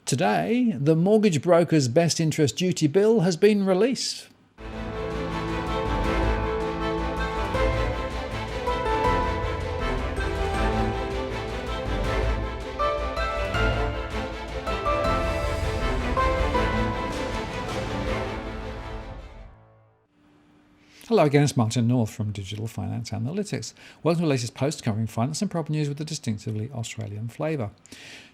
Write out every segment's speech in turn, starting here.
Today, the mortgage broker's best interest duty bill has been released. Hello again, it's Martin North from Digital Finance Analytics. Welcome to the latest post covering finance and property news with a distinctively Australian flavour.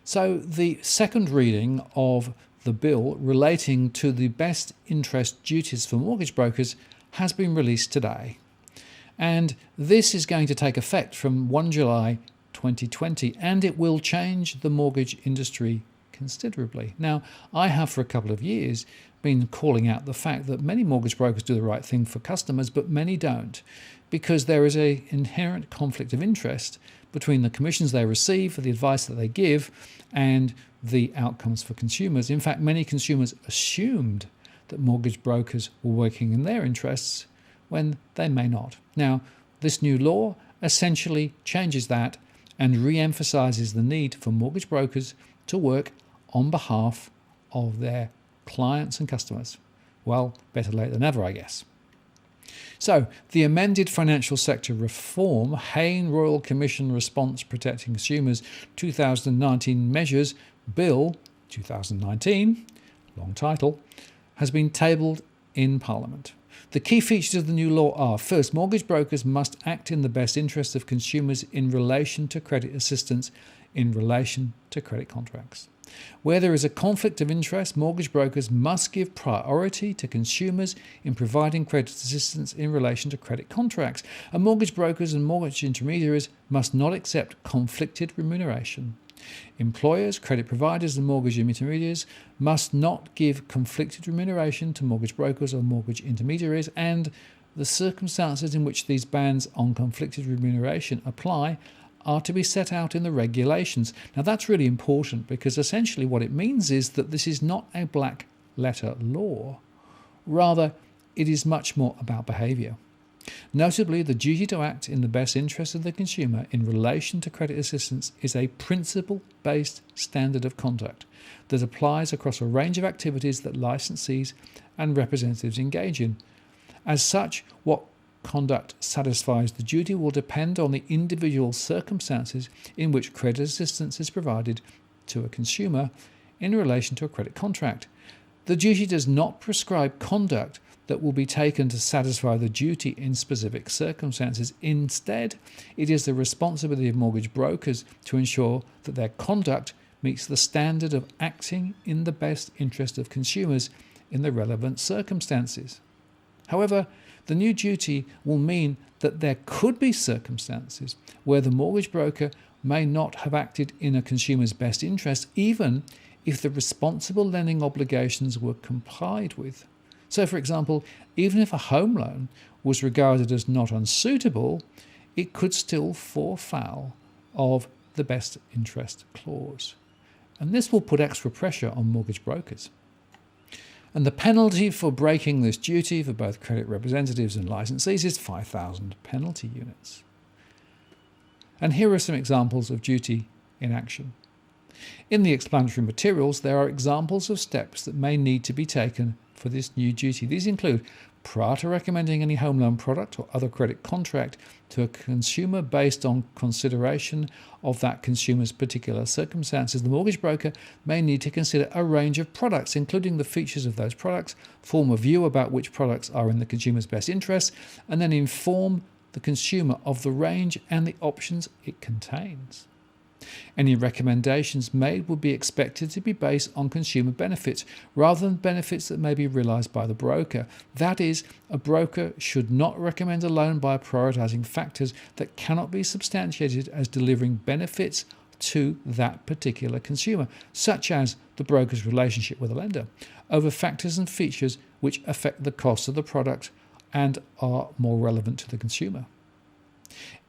So the second reading of the bill relating to the best interest duties for mortgage brokers has been released today. And this is going to take effect from 1 July 2020, and it will change the mortgage industry considerably. Now, I have for a couple of years been calling out the fact that many mortgage brokers do the right thing for customers, but many don't, because there is an inherent conflict of interest between the commissions they receive for the advice that they give and the outcomes for consumers. In fact, many consumers assumed that mortgage brokers were working in their interests when they may not. Now, this new law essentially changes that and re-emphasises the need for mortgage brokers to work on behalf of their clients and customers. Well, better late than never, I guess. So, the amended Financial Sector Reform Hayne Royal Commission Response Protecting Consumers 2019 Measures Bill 2019, long title, has been tabled in Parliament. The key features of the new law are: first, mortgage brokers must act in the best interest of consumers in relation to credit assistance in relation to credit contracts. Where there is a conflict of interest, mortgage brokers must give priority to consumers in providing credit assistance in relation to credit contracts, and mortgage brokers and mortgage intermediaries must not accept conflicted remuneration. Employers, credit providers and mortgage intermediaries must not give conflicted remuneration to mortgage brokers or mortgage intermediaries, and the circumstances in which these bans on conflicted remuneration apply are to be set out in the regulations. Now, that's really important, because essentially what it means is that this is not a black letter law. Rather, it is much more about behaviour. Notably, the duty to act in the best interest of the consumer in relation to credit assistance is a principle-based standard of conduct that applies across a range of activities that licensees and representatives engage in. As such, what conduct satisfies the duty will depend on the individual circumstances in which credit assistance is provided to a consumer in relation to a credit contract. The duty does not prescribe conduct that will be taken to satisfy the duty in specific circumstances. Instead, it is the responsibility of mortgage brokers to ensure that their conduct meets the standard of acting in the best interest of consumers in the relevant circumstances. However, the new duty will mean that there could be circumstances where the mortgage broker may not have acted in a consumer's best interest, even if the responsible lending obligations were complied with. So, for example, even if a home loan was regarded as not unsuitable, it could still fall foul of the best interest clause. And this will put extra pressure on mortgage brokers. And the penalty for breaking this duty for both credit representatives and licensees is 5,000 penalty units. And here are some examples of duty in action. In the explanatory materials, there are examples of steps that may need to be taken for this new duty. These include: prior to recommending any home loan product or other credit contract to a consumer based on consideration of that consumer's particular circumstances, the mortgage broker may need to consider a range of products, including the features of those products, form a view about which products are in the consumer's best interest, and then inform the consumer of the range and the options it contains. Any recommendations made would be expected to be based on consumer benefits rather than benefits that may be realised by the broker. That is, a broker should not recommend a loan by prioritising factors that cannot be substantiated as delivering benefits to that particular consumer, such as the broker's relationship with a lender, over factors and features which affect the cost of the product and are more relevant to the consumer.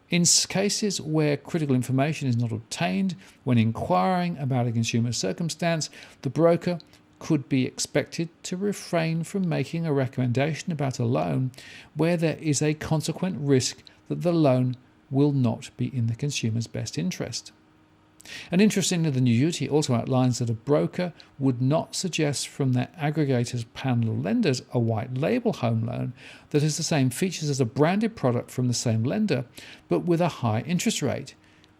In cases where critical information is not obtained when inquiring about a consumer's circumstance, the broker could be expected to refrain from making a recommendation about a loan where there is a consequent risk that the loan will not be in the consumer's best interest. And interestingly, the new duty also outlines that a broker would not suggest from their aggregators panel of lenders a white label home loan that has the same features as a branded product from the same lender, but with a high interest rate,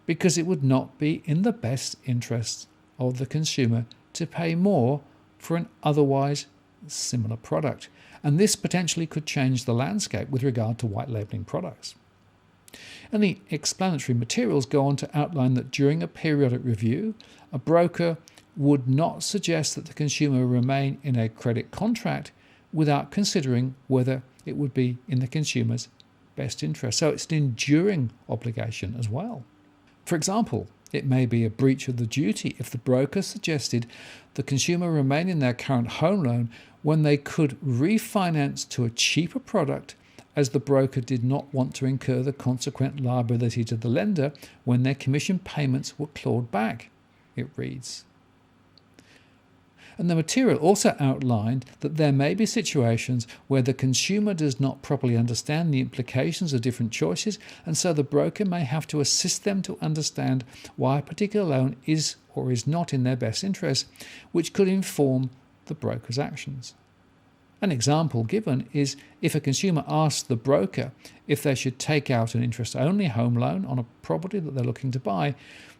because it would not be in the best interests of the consumer to pay more for an otherwise similar product. And this potentially could change the landscape with regard to white labelling products. And the explanatory materials go on to outline that during a periodic review, a broker would not suggest that the consumer remain in a credit contract without considering whether it would be in the consumer's best interest. So it's an enduring obligation as well. For example, it may be a breach of the duty if the broker suggested the consumer remain in their current home loan when they could refinance to a cheaper product, as the broker did not want to incur the consequent liability to the lender when their commission payments were clawed back, it reads. And the material also outlined that there may be situations where the consumer does not properly understand the implications of different choices, and so the broker may have to assist them to understand why a particular loan is or is not in their best interest, which could inform the broker's actions. An example given is if a consumer asks the broker if they should take out an interest-only home loan on a property that they're looking to buy.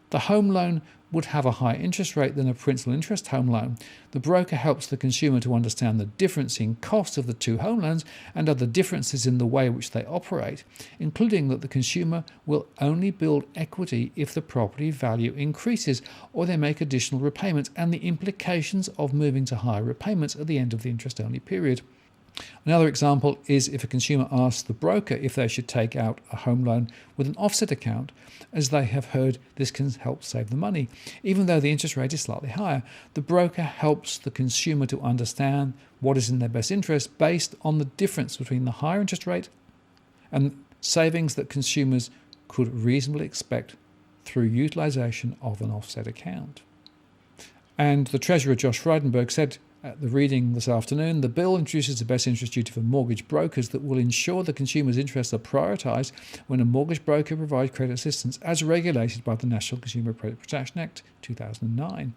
The home loan would have a higher interest rate than a principal interest home loan. The broker helps the consumer to understand the difference in cost of the two home loans and other differences in the way in which they operate, including that the consumer will only build equity if the property value increases or they make additional repayments, and the implications of moving to higher repayments at the end of the interest-only period. Another example is if a consumer asks the broker if they should take out a home loan with an offset account, as they have heard this can help save the money. Even though the interest rate is slightly higher, the broker helps the consumer to understand what is in their best interest based on the difference between the higher interest rate and savings that consumers could reasonably expect through utilisation of an offset account. And the Treasurer Josh Frydenberg said at the reading this afternoon, the bill introduces a best interest duty for mortgage brokers that will ensure the consumer's interests are prioritised when a mortgage broker provides credit assistance as regulated by the National Consumer Credit Protection Act 2009.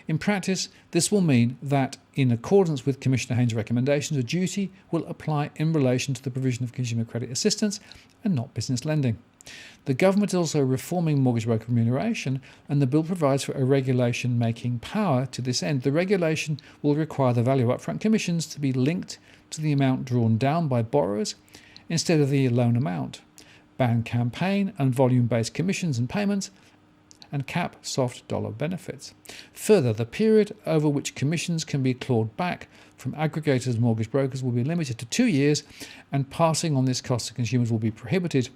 In practice, this will mean that, in accordance with Commissioner Haynes' recommendations, a duty will apply in relation to the provision of consumer credit assistance and not business lending. The government is also reforming mortgage broker remuneration, and the bill provides for a regulation-making power to this end. The regulation will require the value of upfront commissions to be linked to the amount drawn down by borrowers instead of the loan amount, ban campaign and volume-based commissions and payments, and cap soft dollar benefits. Further, the period over which commissions can be clawed back from aggregators and mortgage brokers will be limited to 2 years, and passing on this cost to consumers will be prohibited.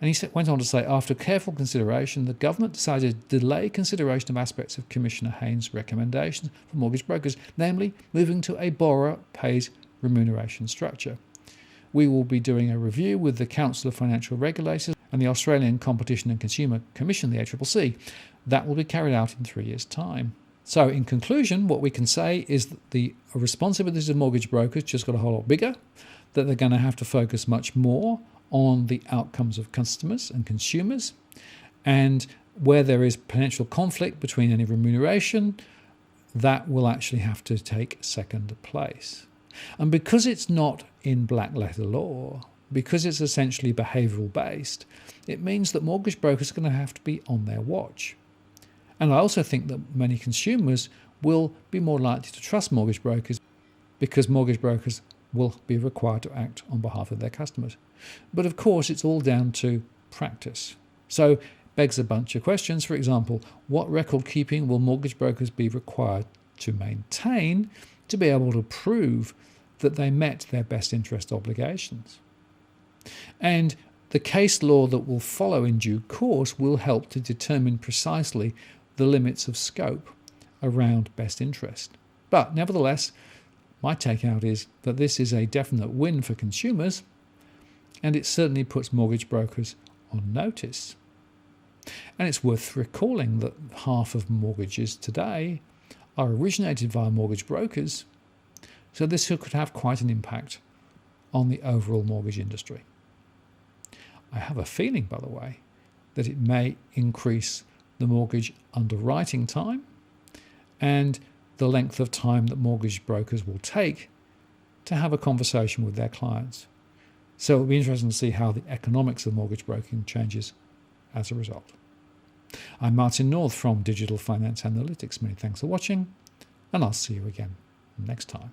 And he went on to say, after careful consideration, the government decided to delay consideration of aspects of Commissioner Haynes' recommendations for mortgage brokers, namely moving to a borrower pays remuneration structure. We will be doing a review with the Council of Financial Regulators and the Australian Competition and Consumer Commission, the ACCC. That will be carried out in 3 years' time. So in conclusion, what we can say is that the responsibilities of mortgage brokers just got a whole lot bigger, that they're going to have to focus much more on the outcomes of customers and consumers, and where there is potential conflict between any remuneration, that will actually have to take second place. And because it's not in black letter law, because it's essentially behavioural based, it means that mortgage brokers are going to have to be on their watch. And I also think that many consumers will be more likely to trust mortgage brokers because mortgage brokers will be required to act on behalf of their customers. But of course, it's all down to practice. So begs a bunch of questions. For example, what record keeping will mortgage brokers be required to maintain to be able to prove that they met their best interest obligations? And the case law that will follow in due course will help to determine precisely the limits of scope around best interest. But nevertheless, my takeout is that this is a definite win for consumers, and it certainly puts mortgage brokers on notice. And it's worth recalling that half of mortgages today are originated via mortgage brokers, so this could have quite an impact on the overall mortgage industry. I have a feeling, by the way, that it may increase the mortgage underwriting time, and the length of time that mortgage brokers will take to have a conversation with their clients. So it'll be interesting to see how the economics of mortgage broking changes as a result. I'm Martin North from Digital Finance Analytics. Many thanks for watching, and I'll see you again next time.